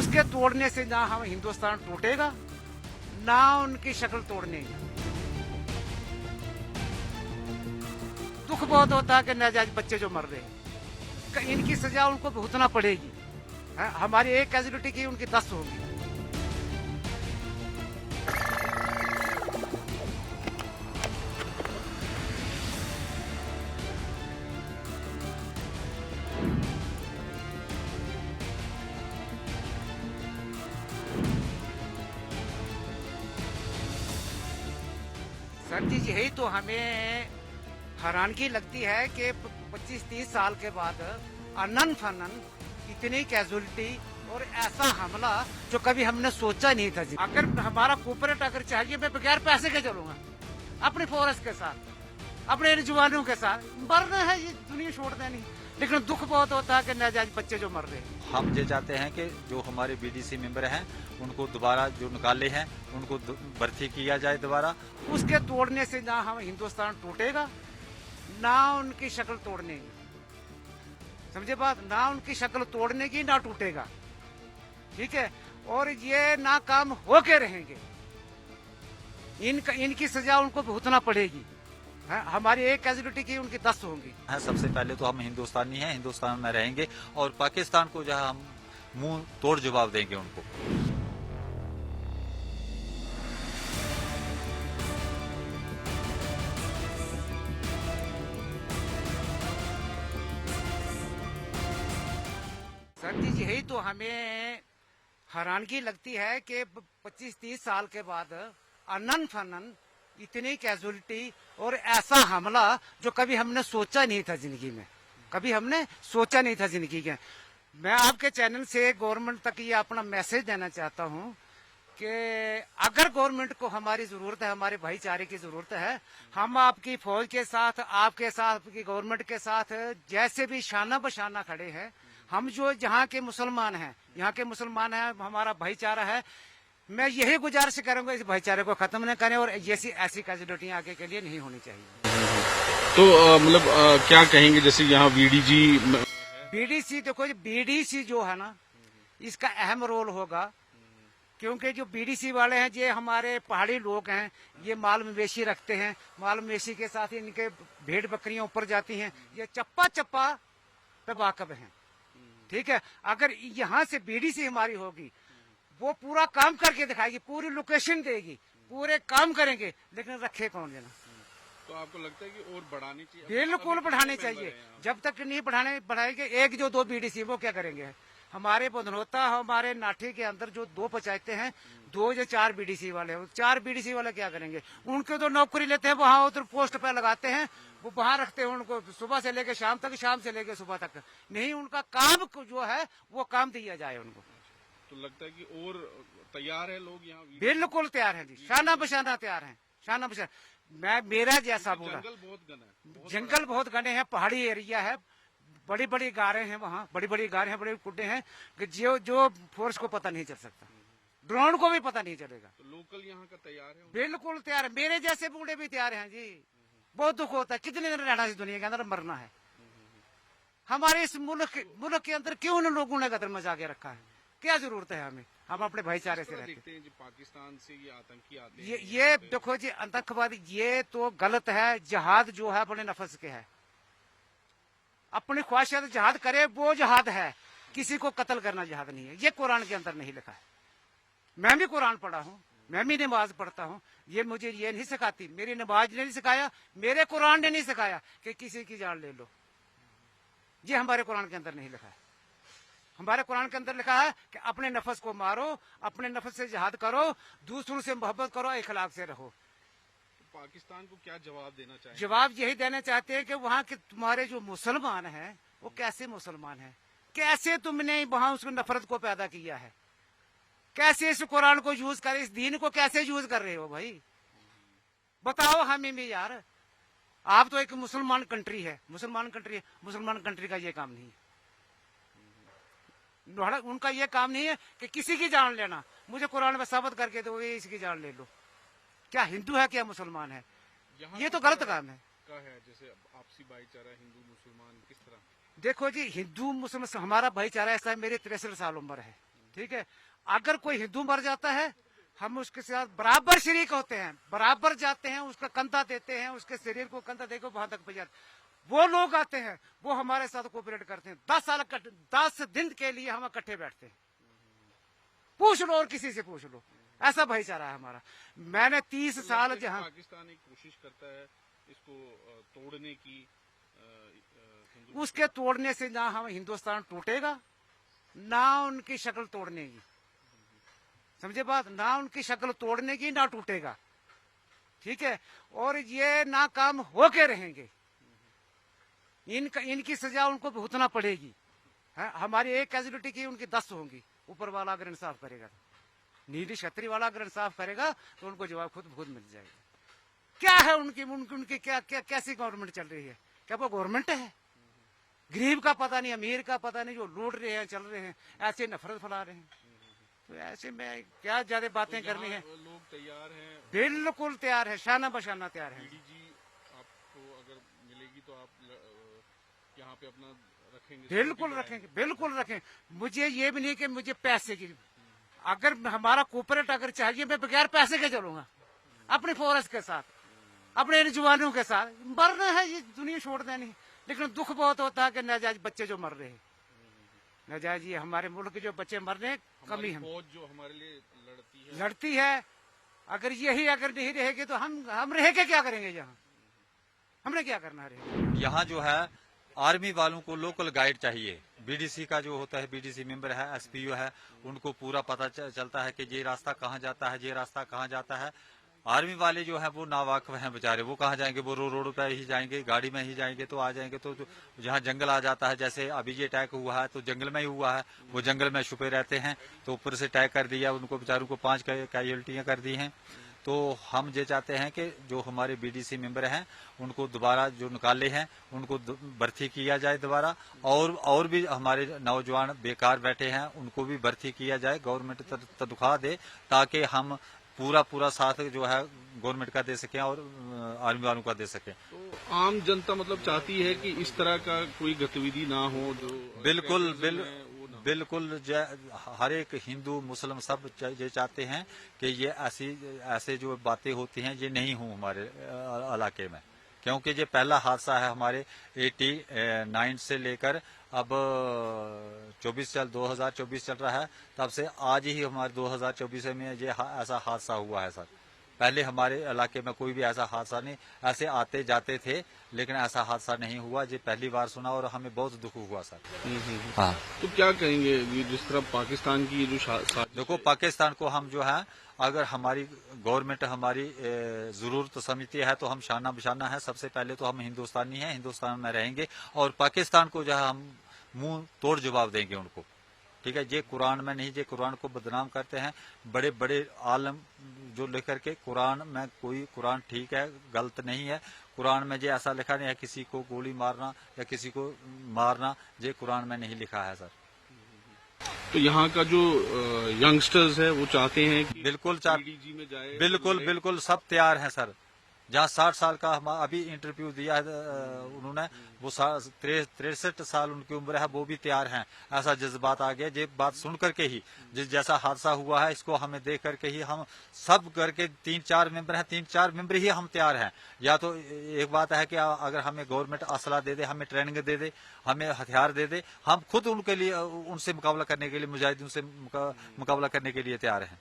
उसके तोड़ने से ना हम हिंदुस्तान टूटेगा, ना उनकी शक्ल तोड़ने की। दुख बहुत होता है कि नाजायज बच्चे जो मर रहे हैं, इनकी सजा उनको भुगतना पड़ेगी। हमारी एक कैजुअलिटी की उनकी 10 होगी। सर जी, यही तो हमें हैरानगी लगती है कि 25-30 साल के बाद अनन फनन इतनी कैजुअलिटी और ऐसा हमला जो कभी हमने सोचा नहीं था जी। अगर हमारा कोऑपरेट अगर चाहिए, मैं बगैर पैसे के चलूंगा अपनी फोर्स के साथ, अपने जवानों के साथ। मरना है, ये दुनिया छोड़ देनी। लेकिन दुख बहुत होता है कि नाजायज बच्चे जो मर रहे हैं। हम ये चाहते हैं कि जो हमारे बीडीसी मेंबर हैं उनको दोबारा जो निकाले हैं उनको भर्ती किया जाए दोबारा। उसके तोड़ने से ना हम हिंदुस्तान टूटेगा, ना उनकी शक्ल तोड़ने की। समझे बात? ना उनकी शक्ल तोड़ने की, ना टूटेगा। ठीक है, और ये नाकाम होके रहेंगे। इनकी सजा उनको भुगतना पड़ेगी। हमारी एक कैजुअलिटी की उनकी 10 होंगी। सबसे पहले तो हम हिंदुस्तानी हैं, हिंदुस्तान में रहेंगे और पाकिस्तान को जहां हम मुंह तोड़ जवाब देंगे उनको। सर जी, यही तो हमें हैरानगी लगती है कि 25-30 साल के बाद अनन फनन इतनी कैजुअलिटी और ऐसा हमला जो कभी हमने सोचा नहीं था जिंदगी में, कभी हमने सोचा नहीं था जिंदगी के। मैं आपके चैनल से गवर्नमेंट तक ये अपना मैसेज देना चाहता हूँ कि अगर गवर्नमेंट को हमारी जरूरत है, हमारे भाईचारे की जरूरत है, हम आपकी फौज के साथ, आपके साथ, आपकी गवर्नमेंट के साथ जैसे भी शाना बशाना खड़े हैं। हम जो जहाँ के मुसलमान हैं, यहाँ के मुसलमान हैं, हमारा भाईचारा है। मैं यही गुजारिश करूंगा, इस भाईचारे को खत्म न करें और ऐसी कैजुअलिटियां आगे के लिए नहीं होनी चाहिए। तो मतलब क्या कहेंगे, जैसे यहाँ बीडीसी देखो जी, बीडीसी जो है ना, इसका अहम रोल होगा। क्योंकि जो बीडीसी वाले हैं ये हमारे पहाड़ी लोग हैं, ये माल मवेशी रखते हैं। माल मवेशी के साथ ही इनके भेड़ बकरियां ऊपर जाती हैं। ये चप्पा चप्पा पे वाकफ हैं। ठीक है, अगर यहाँ से बीडीसी हमारी होगी, वो पूरा काम करके दिखाएगी, पूरी लोकेशन देगी, पूरे काम करेंगे, लेकिन रखे कौन देना। तो आपको लगता है कि और बढ़ानी चाहिए? बिल्कुल बढ़ाने चाहिए। जब तक नहीं बढ़ाएंगे, एक जो 2 बीडीसी वो क्या करेंगे? हमारे बधनोता, हमारे नाठी के अंदर जो 2 पंचायतें हैं, 2 या 4 बीडीसी वाले हैं। 4 बीडीसी वाले क्या करेंगे? उनके तो नौकरी लेते हैं, वहां उधर पोस्ट पे लगाते हैं, वो वहां रखते हैं उनको सुबह से लेकर शाम तक, शाम से लेकर सुबह तक। नहीं, उनका काम जो है वो काम दिया जाए उनको। तो लगता है कि और तैयार है लोग यहाँ? बिल्कुल तैयार है जी, शाना बशाना तैयार है, शाना बशाना। मेरा जैसा बोला, जंगल बहुत घने हैं, पहाड़ी एरिया है, बड़ी बड़ी गारें हैं वहाँ, बड़ी बड़ी गारें हैं, बड़े कुड्डे हैं कि जो फोर्स को पता नहीं चल सकता, ड्रोन को भी पता नहीं चलेगा। तो लोकल यहाँ का तैयार है? बिल्कुल तैयार है, मेरे जैसे बूढ़े भी तैयार हैं जी। बहुत दुख होता है, कितने दिन रहना इस दुनिया के अंदर, मरना है। हमारे इस मुल्क के अंदर क्यों उन लोगों ने गदर मचा के रखा है? क्या जरूरत है हमें? हम अपने भाईचारे से रहते हैं। पाकिस्तान से ये आतंकी आते हैं। ये देखो जी, आतंकवादी ये तो गलत है। जहाद जो है अपने नफ्स के है, अपनी ख्वाहिशात जहाद करे, वो जहाद है। किसी को कत्ल करना जहाद नहीं है, ये कुरान के अंदर नहीं लिखा है। मैं भी कुरान पढ़ा हूँ, मैं भी नमाज पढ़ता हूँ। ये मुझे ये नहीं सिखाती, मेरी नमाज ने नहीं सिखाया, मेरे कुरान ने नहीं सिखाया कि किसी की जान ले लो। ये हमारे कुरान के अंदर नहीं लिखा है। हमारे कुरान के अंदर लिखा है कि अपने नफ्स को मारो, अपने नफ्स से जिहाद करो, दूसरों से मोहब्बत करो, इखलाक से रहो। पाकिस्तान को क्या जवाब देना चाहिए? जवाब यही देना चाहते हैं कि वहाँ के तुम्हारे जो मुसलमान हैं वो कैसे मुसलमान हैं, कैसे तुमने वहाँ उसको नफरत को पैदा किया है, कैसे इस कुरान को यूज कर, इस दीन को कैसे यूज कर रहे हो भाई? बताओ हमें भी यार। आप तो एक मुसलमान कंट्री है, मुसलमान कंट्री का ये काम नहीं है। उनका ये काम नहीं है कि किसी की जान लेना, मुझे कुरान में साबित करके दो ये इसकी जान ले लो। क्या हिंदू है, क्या मुसलमान है? ये तो गलत काम है। जैसे आपसी भाईचारा हिंदू मुसलमान किस तरह? देखो जी, हिंदू मुसलमान हमारा भाईचारा ऐसा है, मेरी 63 साल उम्र है, ठीक है। अगर कोई हिंदू मर जाता है, हम उसके साथ बराबर शरीक होते हैं, बराबर जाते हैं, उसका कंधा देते हैं, उसके शरीर को कंधा देकर वहां तक पहुंचाते। वो लोग आते हैं, वो हमारे साथ कोऑपरेट करते हैं। 10 दिन के लिए हम इकट्ठे बैठते हैं। पूछ लो और किसी से पूछ लो, ऐसा भाईचारा है हमारा। मैंने 30 साल जहाँ पाकिस्तान एक कोशिश करता है इसको तोड़ने की, उसके तोड़ने से ना हम हिंदुस्तान टूटेगा, ना उनकी शक्ल तोड़ने की, समझे बात, ना उनकी शक्ल तोड़ने की ना टूटेगा, ठीक है। और ये ना काम होके रहेंगे, इनकी सजा उनको भुगतना पड़ेगी। हमारी एक कैजुअलिटी की उनकी 10 होंगी, ऊपर वाला अगर इंसाफ करेगा तो। नीली छतरी वाला अगर इंसाफ करेगा तो उनको जवाब खुद मिल जाएगा। क्या है उनकी क्या कैसी गवर्नमेंट चल रही है? क्या वो गवर्नमेंट है? गरीब का पता नहीं, अमीर का पता नहीं, जो लूट रहे हैं, चल रहे हैं, ऐसे नफरत फैला रहे हैं। तो ऐसे में क्या ज्यादा बातें करनी है? लोग तैयार हैं, बिल्कुल तैयार है, शाना बशाना तैयार है। बीडीजी आपको अगर मिलेगी तो आप यहाँ पे अपना रखेंगे? बिल्कुल रखेंगे, बिल्कुल रखेंगे। मुझे ये भी नहीं कि मुझे पैसे की, अगर हमारा कोऑपरेट अगर चाहिए, मैं बगैर पैसे के चलूंगा, अपनी फोर्स के साथ, अपने इन जवानों के साथ। मरना है, ये दुनिया छोड़ देनी। लेकिन दुख बहुत होता है कि नाजायज बच्चे जो मर रहे हैं, नाजायज ये हमारे मुल्क के जो बच्चे मर रहे हैं, कमी हम फौज जो हमारे लिए लड़ती है। अगर यही अगर नहीं रहेगी तो हम रह के क्या करेंगे? यहाँ हमने क्या करना है? यहाँ जो है आर्मी वालों को लोकल गाइड चाहिए। बीडीसी का जो होता है, बीडीसी मेंबर है, एसपीओ है, उनको पूरा पता चलता है कि ये रास्ता कहाँ जाता है, ये रास्ता कहाँ जाता है। आर्मी वाले जो है वो नावाकिफ हैं बेचारे, वो कहाँ जाएंगे? वो रोड पे ही जाएंगे, गाड़ी में ही जाएंगे तो आ जाएंगे। तो जहाँ जंगल आ जाता है, जैसे अभी ये अटैक हुआ है तो जंगल में ही हुआ है, वो जंगल में छुपे रहते हैं, तो ऊपर से अटैक कर दिया उनको, बेचारों को 5 कैजुअल्टियां कर दी हैं। तो हम ये चाहते हैं कि जो हमारे बीडीसी मेंबर हैं उनको दोबारा जो निकाले हैं उनको भर्ती किया जाए दोबारा, और भी हमारे नौजवान बेकार बैठे हैं उनको भी भर्ती किया जाए, गवर्नमेंट तनख्वाह दे, ताकि हम पूरा साथ जो है गवर्नमेंट का दे सकें और आर्मी वालों का दे सकें। तो आम जनता मतलब चाहती है कि इस तरह का कोई गतिविधि ना हो जो बिल्कुल हर एक हिंदू मुस्लिम सब ये चाहते हैं कि ये ऐसे जो बातें होती हैं ये नहीं हो हमारे इलाके में, क्योंकि ये पहला हादसा है हमारे 89 से लेकर अब 2024 चल रहा है, तब से आज ही हमारे 2024 में ये ऐसा हादसा हुआ है सर। पहले हमारे इलाके में कोई भी ऐसा हादसा नहीं, ऐसे आते जाते थे लेकिन ऐसा हादसा नहीं हुआ। ये पहली बार सुना और हमें बहुत दुख हुआ सर। हाँ, तो क्या कहेंगे जिस तरह पाकिस्तान की जो देखो, पाकिस्तान को हम जो है, अगर हमारी गवर्नमेंट हमारी जरूरत समझती है तो हम शाना बशाना है। सबसे पहले तो हम हिंदुस्तानी हैं, हिंदुस्तान में रहेंगे और पाकिस्तान को जो है हम मुंह तोड़ जवाब देंगे उनको, ठीक है। ये कुरान में नहीं, ये कुरान को बदनाम करते हैं बड़े बड़े आलम जो लेकर के। कुरान में कोई, कुरान ठीक है, गलत नहीं है। कुरान में ये ऐसा लिखा नहीं है किसी को गोली मारना या किसी को मारना, ये कुरान में नहीं लिखा है सर। तो यहाँ का जो यंगस्टर्स है वो चाहते हैं कि बिल्कुल बीडीजी में जाए, बिल्कुल सब तैयार हैं सर। जहाँ 60 साल का हम अभी इंटरव्यू दिया है उन्होंने, वो 63 साल उनकी उम्र है, वो भी तैयार हैं। ऐसा जज्बात आ गया ये बात सुन करके ही, जैसा हादसा हुआ है इसको हमें देख करके ही हम सब करके 3-4 मेंबर हैं, 3-4 मेंबर ही हम तैयार हैं। या तो एक बात है कि अगर हमें गवर्नमेंट असला दे दे, हमें ट्रेनिंग दे दे, हमें हथियार दे दे, हम खुद उनके लिए उनसे मुकाबला करने के लिए, मुजाहिदीन से मुकाबला करने के लिए तैयार हैं।